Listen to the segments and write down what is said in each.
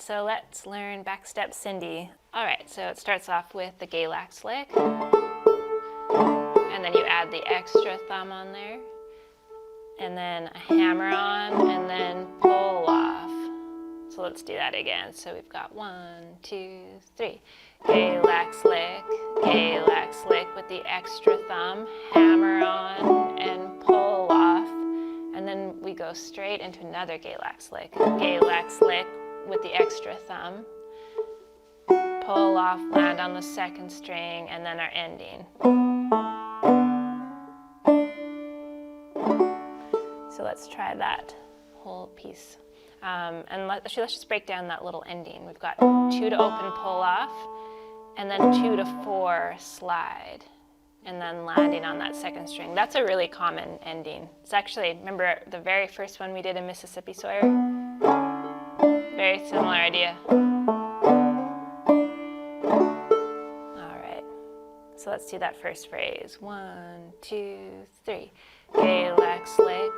so let's learn Backstep Cindy. All right, so it starts off with the Galax lick, and then you add the extra thumb on there, and then a hammer on, and then pull off. So let's do that again. So we've got 1, 2, 3. Galax lick with the extra thumb, hammer on, and pull off. And then we go straight into another Galax lick with the extra thumb, pull off, land on the second string, and then our ending. So let's try that whole piece. And let's just break down that little ending. We've got 2 to open, pull off, and then 2 to 4 slide, and then landing on that second string. That's a really common ending. It's actually, remember the very first one we did in Mississippi Sawyer? Very similar idea. All right, so let's do that first phrase. 1, 2, 3. Galax lick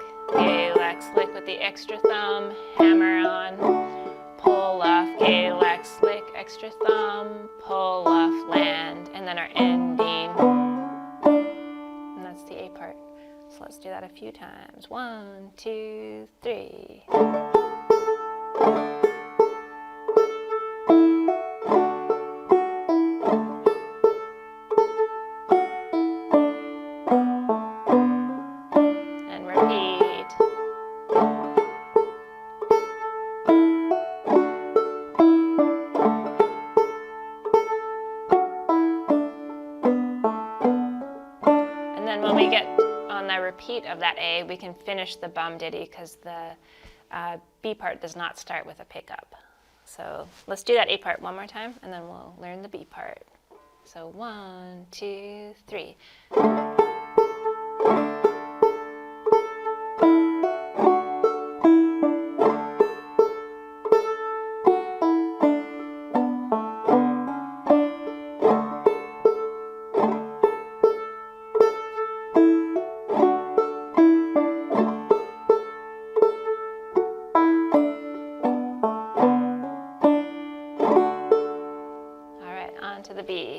with the extra thumb, hammer on, pull off, Galax lick, extra thumb, pull off, land, and then our ending. And that's the A part. So let's do that a few times. 1, 2, 3. Repeat of that A, we can finish the bum ditty because the B part does not start with a pickup. So let's do that A part one more time, and then we'll learn the B part. So 1, 2, 3.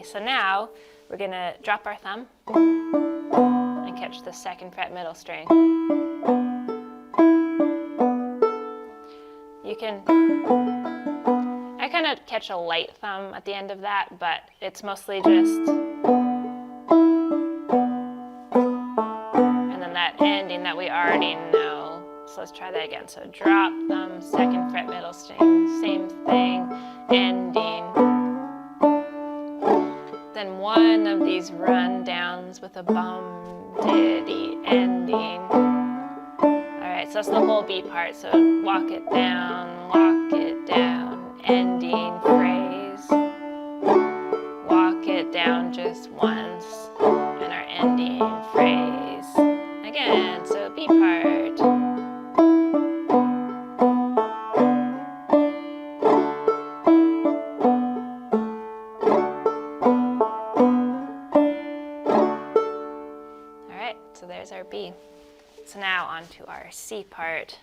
So now we're going to drop our thumb and catch the 2nd fret middle string. I kind of catch a light thumb at the end of that, but it's mostly just, and then that ending that we already know. So let's try that again. So drop thumb, 2nd fret middle string, same thing, ending. Then one of these rundowns with a bum ditty ending. All right, so that's the whole B part. So walk it down, ending phrase. Walk it down just once, and our ending phrase. Again, so B part. So there's our B. So now on to our C part.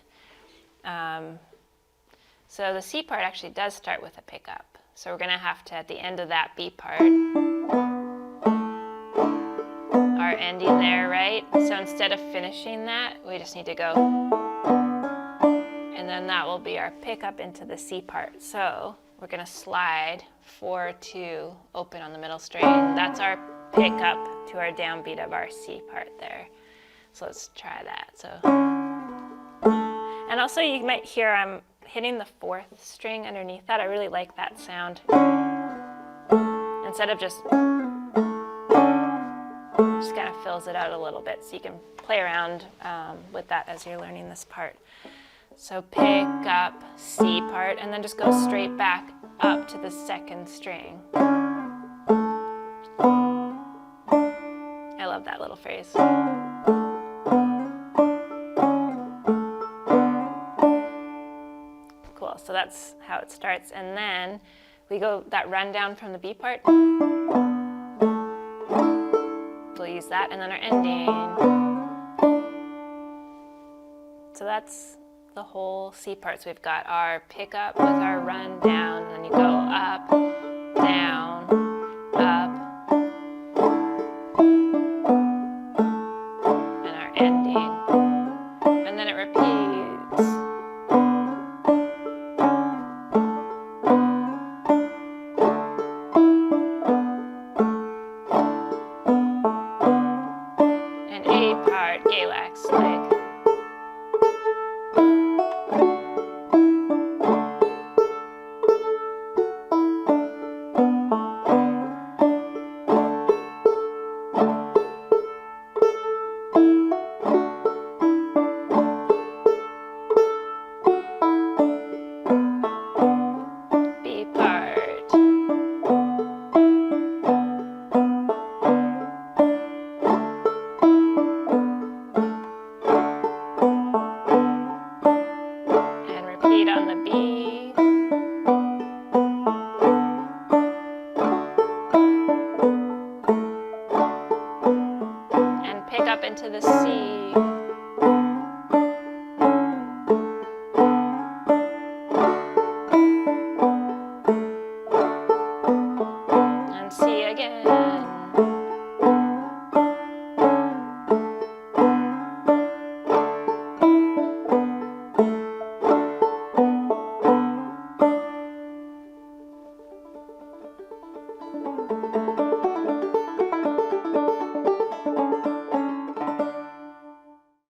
So the C part actually does start with a pickup. So we're going to have to, at the end of that B part, our ending there, right? So instead of finishing that, we just need to go, and then that will be our pickup into the C part. So we're going to slide 4, 2, open on the middle string. That's our pickup to our downbeat of our C part there. So let's try that. So, and also you might hear I'm hitting the 4th string underneath that. I really like that sound. Instead of just kind of fills it out a little bit, so you can play around with that as you're learning this part. So pick up C part, and then just go straight back up to the 2nd string. I love that little phrase. Cool, so that's how it starts. And then we go that rundown from the B part. We'll use that, and then our ending. So that's the whole C part. So we've got our pickup with our run down, and then you go up, down, up, and our ending. And then it repeats. And A part, Galax lick. B part. And repeat on the B. And pick up into the C.